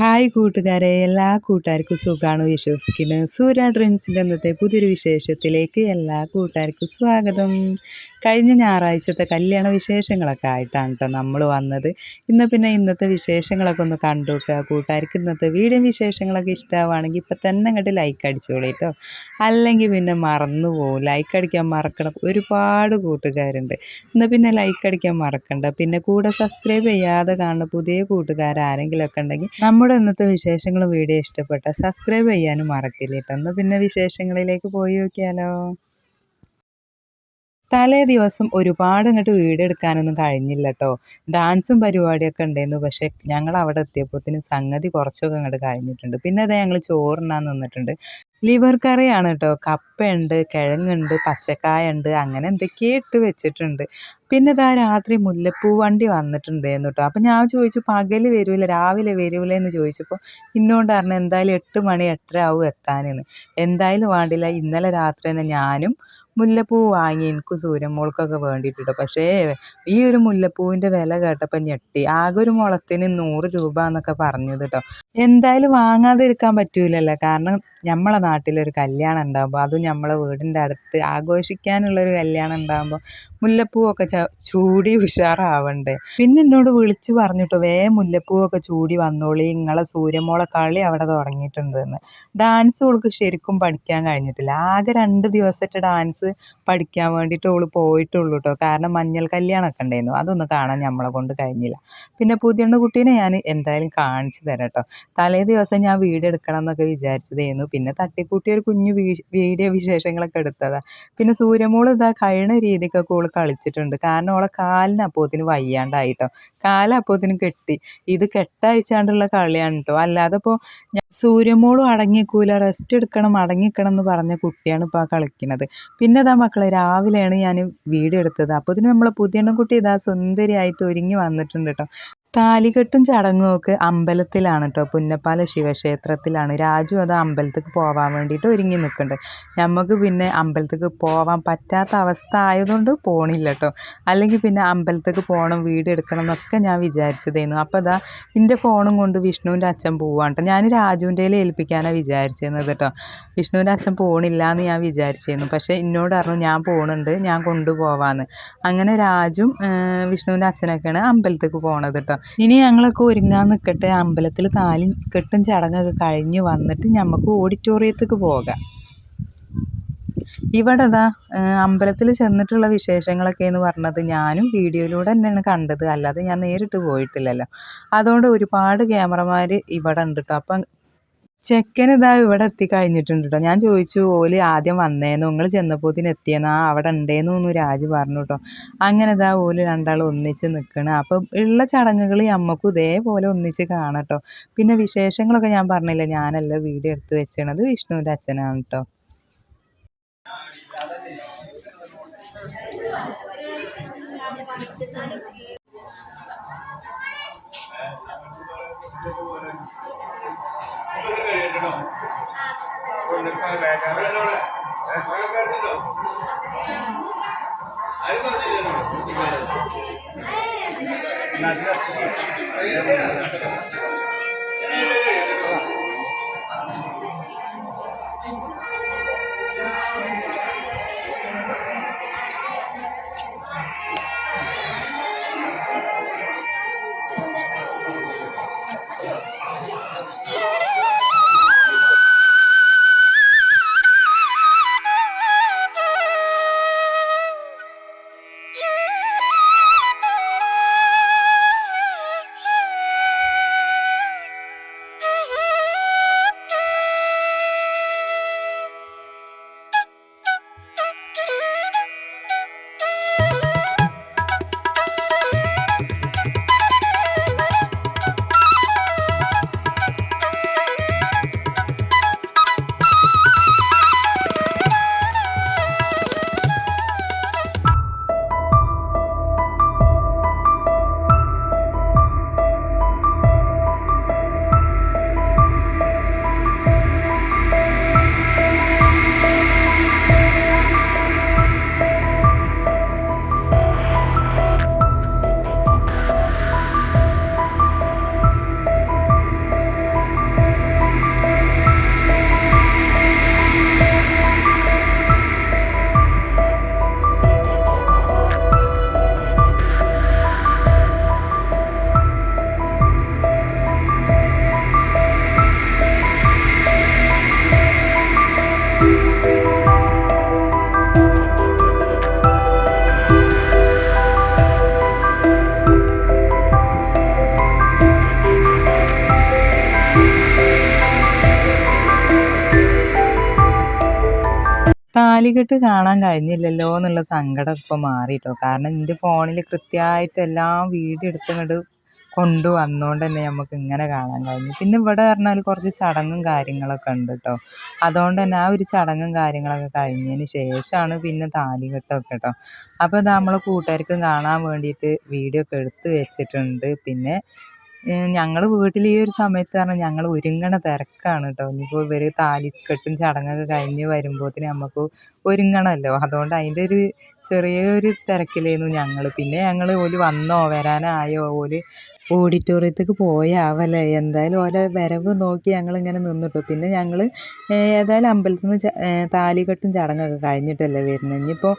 Hi കൂട്ടുകാരെ, എല്ലാ കൂട്ടുകാർക്കും സുഖമാണ് വിശ്വസിക്കുന്നു. സൂര്യ ഡ്രീംസിൻ്റെ ഇന്നത്തെ പുതിയൊരു വിശേഷത്തിലേക്ക് എല്ലാ കൂട്ടുകാർക്കും സ്വാഗതം. കഴിഞ്ഞ ഞായറാഴ്ചത്തെ കല്യാണ വിശേഷങ്ങളൊക്കെ ആയിട്ടാണ് കേട്ടോ നമ്മൾ വന്നത്. ഇന്നത്തെ വിശേഷങ്ങളൊക്കെ ഒന്ന് കണ്ടു നോക്കുക. കൂട്ടുകാർക്ക് ഇന്നത്തെ വീഡിയോ വിശേഷങ്ങളൊക്കെ ഇഷ്ടമാവുകയാണെങ്കിൽ ഇപ്പം തന്നെ അങ്ങോട്ട് ലൈക്ക് അടിച്ചോളൂ കേട്ടോ. അല്ലെങ്കിൽ പിന്നെ മറന്നു പോകും. ലൈക്ക് അടിക്കാൻ മറക്കണം. ഒരുപാട് കൂട്ടുകാരുണ്ട്. ലൈക്ക് അടിക്കാൻ മറക്കണ്ട. പിന്നെ കൂടെ സബ്സ്ക്രൈബ് ചെയ്യാതെ കാണുന്ന പുതിയ കൂട്ടുകാരാരെങ്കിലുമൊക്കെ ഉണ്ടെങ്കിൽ നമ്മുടെ ഇന്നത്തെ വിശേഷങ്ങൾ വീഡിയോ ഇഷ്ടപ്പെട്ട സബ്സ്ക്രൈബ് ചെയ്യാനും മറക്കില്ല കേട്ടോ. വിശേഷങ്ങളിലേക്ക് പോയി നോക്കിയാലോ. തലേ ദിവസം ഒരുപാട് ഇങ്ങോട്ട് വീഡിയോ എടുക്കാനൊന്നും കഴിഞ്ഞില്ല കേട്ടോ. ഡാൻസും പരിപാടിയൊക്കെ ഉണ്ടായിരുന്നു. പക്ഷേ ഞങ്ങൾ അവിടെ എത്തിയപ്പോഴത്തേനും സംഗതി കുറച്ചൊക്കെ ഇങ്ങോട്ട് കഴിഞ്ഞിട്ടുണ്ട്. പിന്നെ അത് ഞങ്ങൾ ചോറുണ്ണാൻ നിന്നിട്ടുണ്ട്. ലിവർ കറിയാണ് കേട്ടോ. കപ്പയുണ്ട്, കിഴങ്ങുണ്ട്, പച്ചക്കായ ഉണ്ട്, അങ്ങനെ എന്തൊക്കെയോ ഇട്ട് വെച്ചിട്ടുണ്ട്. പിന്നെ ഇതാ രാത്രി മുല്ലപ്പൂ വണ്ടി വന്നിട്ടുണ്ടായിരുന്നു കേട്ടോ. അപ്പം ഞാൻ ചോദിച്ചു പകൽ വരൂല രാവിലെ വരൂലേ എന്ന് ചോദിച്ചപ്പോൾ ഇന്നോണ്ട് പറഞ്ഞു എന്തായാലും 8 മണി 8:30 ആവും എത്താനെന്ന്. എന്തായാലും വേണ്ടില്ല, ഇന്നലെ രാത്രി തന്നെ ഞാനും മുല്ലപ്പൂ വാങ്ങി എനിക്ക് സൂര്യമോൾക്കൊക്കെ വേണ്ടിയിട്ടോ. പക്ഷേ ഈ ഒരു മുല്ലപ്പൂവിൻ്റെ വില കേട്ടപ്പോൾ ഞെട്ടി. ആകെ ഒരു മുളത്തിന് 100 രൂപ എന്നൊക്കെ പറഞ്ഞത് കേട്ടോ. എന്തായാലും വാങ്ങാതിരിക്കാൻ പറ്റൂലല്ലോ. കാരണം നമ്മളെ നാട്ടിലൊരു കല്യാണം ഉണ്ടാകുമ്പോൾ അതും നമ്മളെ വീടിൻ്റെ അടുത്ത് ആഘോഷിക്കാനുള്ളൊരു കല്യാണം ഉണ്ടാകുമ്പോൾ മുല്ലപ്പൂവൊക്കെ ചൂടി ഉഷാറാവണ്ടേ. പിന്നെ എന്നോട് വിളിച്ച് പറഞ്ഞിട്ടോ മുല്ലപ്പൂവൊക്കെ ചൂടി വന്നോളി, നിങ്ങളെ സൂര്യമോളെ കളി അവിടെ തുടങ്ങിയിട്ടുണ്ടെന്ന്. ഡാൻസ് ഓൾക്ക് ശരിക്കും പഠിക്കാൻ കഴിഞ്ഞിട്ടില്ല. ആകെ 2 ദിവസത്തെ ഡാൻസ് പഠിക്കാൻ വേണ്ടിയിട്ട് ഓള് പോയിട്ടുള്ളൂ കേട്ടോ. കാരണം മഞ്ഞൾ കല്യാണമൊക്കെ ഉണ്ടായിരുന്നു, അതൊന്നും കാണാൻ നമ്മളെ കൊണ്ട് കഴിഞ്ഞില്ല. പിന്നെ പുതിയണ്ണ കുട്ടീനെ ഞാൻ എന്തായാലും കാണിച്ചു തരാം കേട്ടോ. തലേ ദിവസം ഞാൻ വീഡിയോ എടുക്കണം എന്നൊക്കെ വിചാരിച്ചതായിരുന്നു. പിന്നെ തട്ടിക്കൂട്ടി ഒരു കുഞ്ഞു വീഡിയോ വിശേഷങ്ങളൊക്കെ എടുത്തതാണ്. പിന്നെ സൂര്യമോൾ ഇതാ കഴിയുന്ന രീതിക്കൊക്കെ ഓള് കളിച്ചിട്ടുണ്ട്. കാരണം ഓളെ കാലിന് അപ്പോത്തിന് വയ്യാണ്ടായിട്ടോ. കാലപ്പോത്തിന് കെട്ടി. ഇത് കെട്ടഴിച്ചാണ്ടുള്ള കളിയാണ് കേട്ടോ. അല്ലാതെ ഇപ്പോൾ സൂര്യമോളും അടങ്ങിക്കൂല, റെസ്റ്റ് എടുക്കണം അടങ്ങിക്കണം എന്ന് പറഞ്ഞ കുട്ടിയാണ് ഇപ്പോൾ ആ കളിക്കുന്നത്. പിന്നെ ഇതാ മക്കളെ രാവിലെയാണ് ഞാൻ വീഡിയോ എടുത്തത്. അപ്പോൾ ഇതിന് നമ്മളെ പുതിയണ്ണൻകുട്ടി ഇതാ സുന്ദരിയായിട്ട് ഒരുങ്ങി വന്നിട്ടുണ്ട് കേട്ടോ. താലികെട്ടും ചടങ്ങും ഒക്കെ അമ്പലത്തിലാണ് കേട്ടോ. പുന്നപ്പാല ശിവക്ഷേത്രത്തിലാണ്. രാജു അത് അമ്പലത്തേക്ക് പോകാൻ വേണ്ടിയിട്ട് ഒരുങ്ങി നിൽക്കുന്നുണ്ട്. നമുക്ക് പിന്നെ അമ്പലത്തേക്ക് പോകാൻ പറ്റാത്ത അവസ്ഥ ആയതുകൊണ്ട് പോണില്ല കേട്ടോ. അല്ലെങ്കിൽ പിന്നെ അമ്പലത്തേക്ക് പോകണം വീഡിയോ എടുക്കണം എന്നൊക്കെ ഞാൻ വിചാരിച്ചതായിരുന്നു. അപ്പോൾ ഇതാ എൻ്റെ ഫോണും കൊണ്ട് വിഷ്ണുവിൻ്റെ അച്ഛൻ പോവാണ് കേട്ടോ. ഞാൻ രാജുവിൻ്റെ ഏൽപ്പിക്കാനാണ് വിചാരിച്ചിരുന്നത് കേട്ടോ. വിഷ്ണുവിൻ്റെ അച്ഛൻ പോണില്ല എന്ന് ഞാൻ വിചാരിച്ചിരുന്നു. പക്ഷേ എന്നോട് പറഞ്ഞു ഞാൻ പോകുന്നുണ്ട്, ഞാൻ കൊണ്ടുപോവാന്ന്. അങ്ങനെ രാജും വിഷ്ണുവിൻ്റെ അച്ഛനൊക്കെയാണ് അമ്പലത്തേക്ക് പോണത് കേട്ടോ. ഇനി ഞങ്ങളൊക്കെ ഒരുങ്ങാൻ നിൽക്കട്ടെ. അമ്പലത്തിൽ താലി കെട്ടും ചടങ്ങൊക്കെ കഴിഞ്ഞ് വന്നിട്ട് നമുക്ക് ഓഡിറ്റോറിയത്തേക്ക് പോകാം. ഇവിടെ ഇതാ അമ്പലത്തിൽ ചെന്നിട്ടുള്ള വിശേഷങ്ങളൊക്കെ എന്ന് പറഞ്ഞത് ഞാനും വീഡിയോയിലൂടെ തന്നെയാണ് കണ്ടത്, അല്ലാതെ ഞാൻ നേരിട്ട് പോയിട്ടില്ലല്ലോ. അതുകൊണ്ട് ഒരുപാട് ക്യാമറമാർ ഇവിടെ ഉണ്ട് കേട്ടോ. അപ്പം ചെക്കൻ ഇതാ ഇവിടെ എത്തിക്കഴിഞ്ഞിട്ടുണ്ട് കേട്ടോ. ഞാൻ ചോദിച്ചു ഓല് ആദ്യം വന്നേന്നു, നിങ്ങൾ ചെന്നപ്പോത്തിന് എത്തിയെന്നാ അവിടെ ഉണ്ടേന്നു രാജു പറഞ്ഞു കേട്ടോ. അങ്ങനെ ഇതാ ഓല് രണ്ടാളും ഒന്നിച്ച് നിൽക്കണം. അപ്പം ഉള്ള ചടങ്ങുകൾ നമ്മൾക്കും ഇതേപോലെ ഒന്നിച്ച് കാണാം കേട്ടോ. പിന്നെ വിശേഷങ്ങളൊക്കെ ഞാൻ പറഞ്ഞില്ല, ഞാനല്ല വീഡിയോ എടുത്ത് വെച്ചണത്, വിഷ്ണുവിൻ്റെ അച്ഛനാണ് കേട്ടോ. താലികെട്ട് കാണാൻ കഴിഞ്ഞില്ലല്ലോ എന്നുള്ള സങ്കടം ഇപ്പം മാറിട്ടോ. കാരണം എൻ്റെ ഫോണിൽ കൃത്യമായിട്ട് എല്ലാം വീഡിയോ എടുത്തങ്ങോട്ട് കൊണ്ടുവന്നോണ്ട് തന്നെ നമുക്ക് ഇങ്ങനെ കാണാൻ കഴിഞ്ഞു. പിന്നെ ഇവിടെ പറഞ്ഞാൽ കുറച്ച് ചടങ്ങും കാര്യങ്ങളൊക്കെ ഉണ്ട് കേട്ടോ. അതുകൊണ്ട് തന്നെ ആ ഒരു ചടങ്ങും കാര്യങ്ങളൊക്കെ കഴിഞ്ഞതിന് ശേഷമാണ് പിന്നെ താലികെട്ടൊക്കെ കേട്ടോ. അപ്പോൾ ഇത് നമ്മളെ കൂട്ടുകാർക്കും കാണാൻ വേണ്ടിയിട്ട് വീഡിയോ ഒക്കെ എടുത്ത് വെച്ചിട്ടുണ്ട്. പിന്നെ ഞങ്ങൾ വീട്ടിൽ ഈ ഒരു സമയത്ത് പറഞ്ഞാൽ ഞങ്ങൾ ഒരുങ്ങണ തിരക്കാണ് കേട്ടോ. ഇനിയിപ്പോൾ ഇവർ താലിക്കെട്ടും ചടങ്ങൊക്കെ കഴിഞ്ഞ് വരുമ്പോഴത്തേന് നമുക്ക് ഒരുങ്ങണമല്ലോ. അതുകൊണ്ട് അതിൻ്റെ ഒരു ചെറിയൊരു തിരക്കിലായിരുന്നു ഞങ്ങൾ. പിന്നെ ഞങ്ങൾ ഓല് വന്നോ വരാനായോ ഓല് ഓഡിറ്റോറിയത്തേക്ക് പോയാവല്ലേ, എന്തായാലും ഓലെ വരവ് നോക്കി ഞങ്ങളിങ്ങനെ നിന്നിട്ടു. പിന്നെ ഞങ്ങൾ ഏതായാലും അമ്പലത്തിൽ നിന്ന് താലികെട്ടും ചടങ്ങൊക്കെ കഴിഞ്ഞിട്ടല്ലേ വരുന്നത്. ഇനിയിപ്പോൾ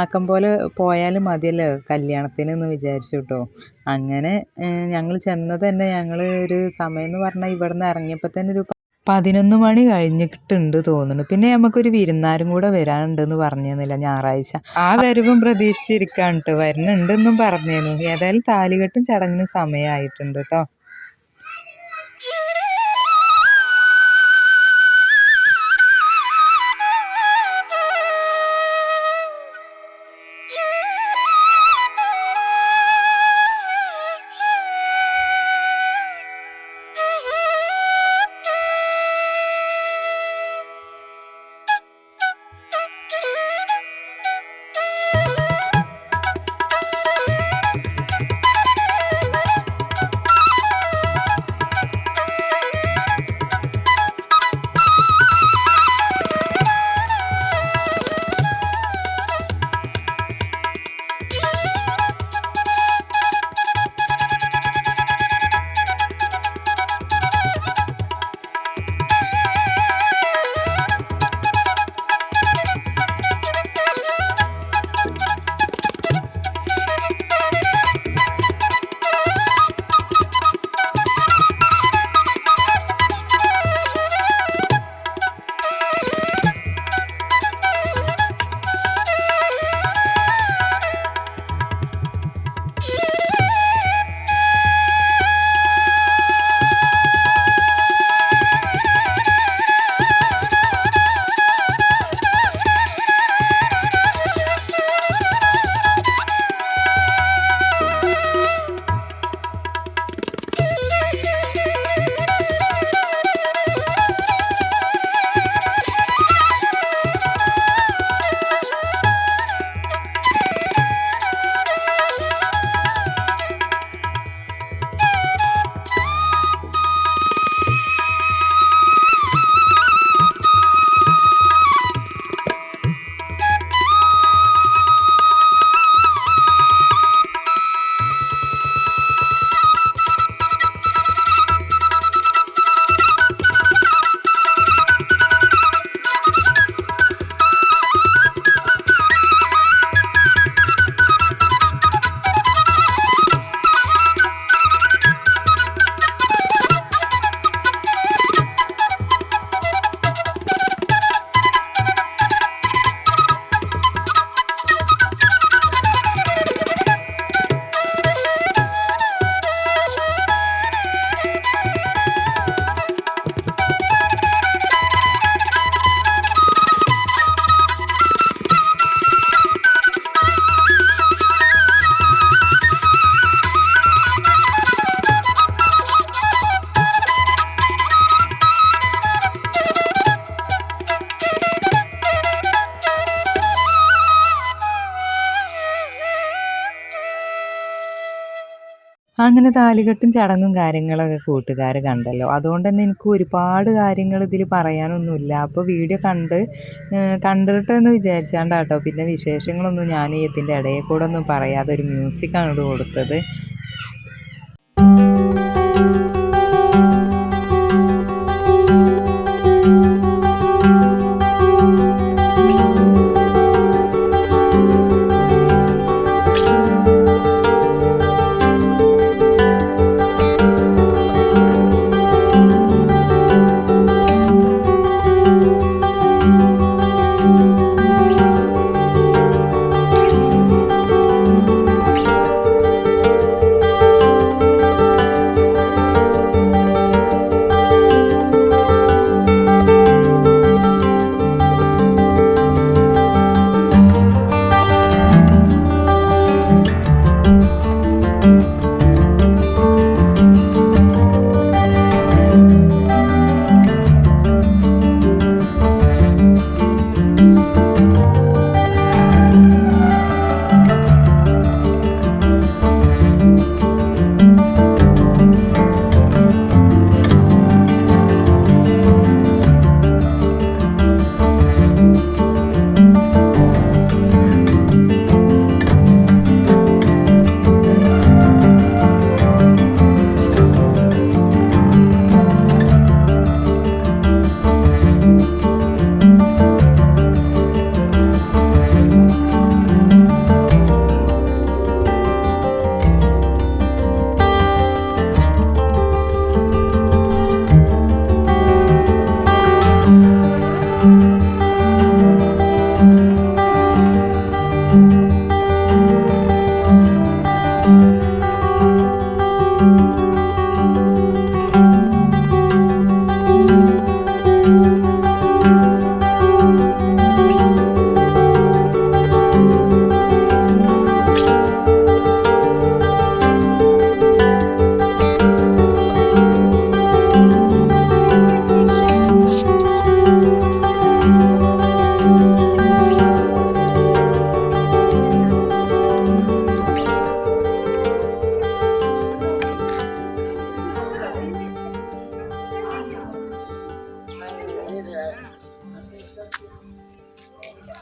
ആക്കം പോലെ പോയാലും മതിയല്ലോ കല്യാണത്തിന് എന്ന് വിചാരിച്ചു കേട്ടോ. അങ്ങനെ ഞങ്ങൾ ചെന്നത് തന്നെ ഞങ്ങൾ ഒരു സമയം എന്ന് പറഞ്ഞാൽ ഇവിടെ നിന്ന് ഇറങ്ങിയപ്പോൾ തന്നെ ഒരു 11 മണി കഴിഞ്ഞിട്ടുണ്ട് തോന്നുന്നു. പിന്നെ നമുക്കൊരു വിരുന്നാരും കൂടെ വരാനുണ്ടെന്ന് പറഞ്ഞിരുന്നില്ല ഞായറാഴ്ച. ആ വരവും പ്രതീക്ഷിച്ചിരിക്കാണ് കേട്ടോ. വരുന്നുണ്ടെന്നും പറഞ്ഞിരുന്നു. ഏതായാലും താലികെട്ടും ചടങ്ങിനും സമയമായിട്ടുണ്ട് കേട്ടോ. അങ്ങനെ താലികെട്ടും ചടങ്ങും കാര്യങ്ങളൊക്കെ കൂട്ടുകാർ കണ്ടല്ലോ. അതുകൊണ്ട് തന്നെ എനിക്ക് ഒരുപാട് കാര്യങ്ങൾ ഇതിൽ പറയാനൊന്നുമില്ല. അപ്പോൾ വീഡിയോ കണ്ടിട്ടെന്ന് വിചാരിച്ചാണ്ടാട്ടോ പിന്നെ വിശേഷങ്ങളൊന്നും ഞാൻ ഇതിൻ്റെ ഇടയിൽ കൂടെ ഒന്നും പറയാതെ ഒരു മ്യൂസിക്കാണ് കൊടുത്തത്.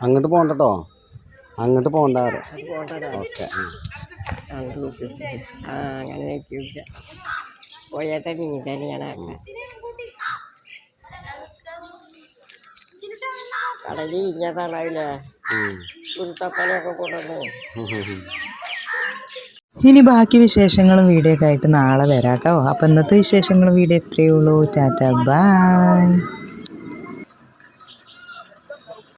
അങ്ങോട്ട് പോകണ്ടോ, അങ്ങോട്ട് പോകണ്ടാറ്. ഓക്കെ. അങ്ങനെ പോയാട്ടെ മീൻ തന്നെയാണ് കടലിൽ ഇഞ്ഞതാണാവില്ലേ ഉരുത്തപ്പനൊക്കെ കൊണ്ടുവന്ന്. ഇനി ബാക്കി വിശേഷങ്ങളും വീഡിയോ ഒക്കെ ആയിട്ട് നാളെ വരാം കേട്ടോ. അപ്പോൾ ഇന്നത്തെ വിശേഷങ്ങളും വീഡിയോ ഇത്രയേ ഉള്ളൂ. ടാറ്റ ബൈ.